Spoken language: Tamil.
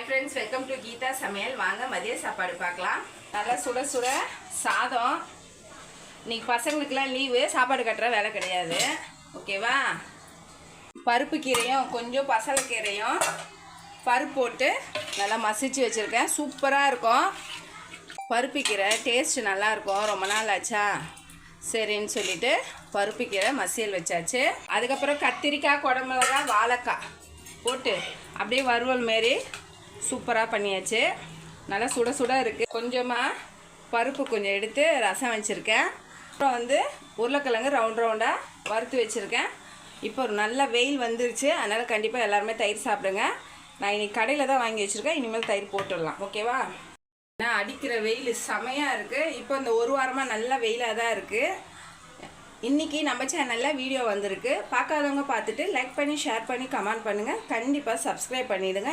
फ्रेंड्स वेलकम टू गीता समेल वांगा मदिय सापाडु पार्क्कलाम नल्ला सुட सुட சாதம் இன்னைக்கு பசங்களுக்குலாம் லீவு சாப்பாடு கட்டற வேலை கிடையாது ஓகேவா பருப்பு கீரையும் கொஞ்சம் பசலக்கீரையும் பருப்பு போட்டு நல்லா மசிச்சு வச்சிருக்கேன் சூப்பரா இருக்கும் பருப்பு கீரை டேஸ்ட் நல்லா இருக்கும் ரொம்ப நாள் ஆச்சா சரின்னு சொல்லிட்டு பருப்பு கீரை மசியல் வச்சாச்சு அதுக்கு அப்புறம் கத்திரிக்காய் குடமிளகாய் வாழைக்காய் போட்டு அப்படியே வறுவல் மாதிரி சூப்பரா பண்ணியாச்சு நல்லா சுட சுட இருக்கு கொஞ்சமா பருப்பு கொஞ்சம் எடுத்து ரசம் வச்சிருக்கேன் அப்புறம் வந்து உருளைக்கிழங்கு ரவுண்ட் ரவுண்டா வறுத்து வச்சிருக்கேன் இப்போ ஒரு நல்ல வெயில் வந்துருச்சு அதனால கண்டிப்பா எல்லாரும் தயிர் சாப்பிடுங்க நான் இன்னைக்கு கடையில தான் வாங்கி வச்சிருக்கேன் இனிமேல் தயிர் போட்டுடலாம் ஓகேவா நான் அடிக்கிற வெயில் செமையா இருக்கு இப்போ இந்த ஒரு வாரமா நல்ல வெயிலா தான் இருக்கு இன்னைக்கு நம்ம சேனல்ல வீடியோ வந்திருக்கு பார்க்காதவங்க பார்த்துட்டு லைக் பண்ணி ஷேர் பண்ணி கமெண்ட் பண்ணுங்க கண்டிப்பா Subscribe பண்ணிடுங்க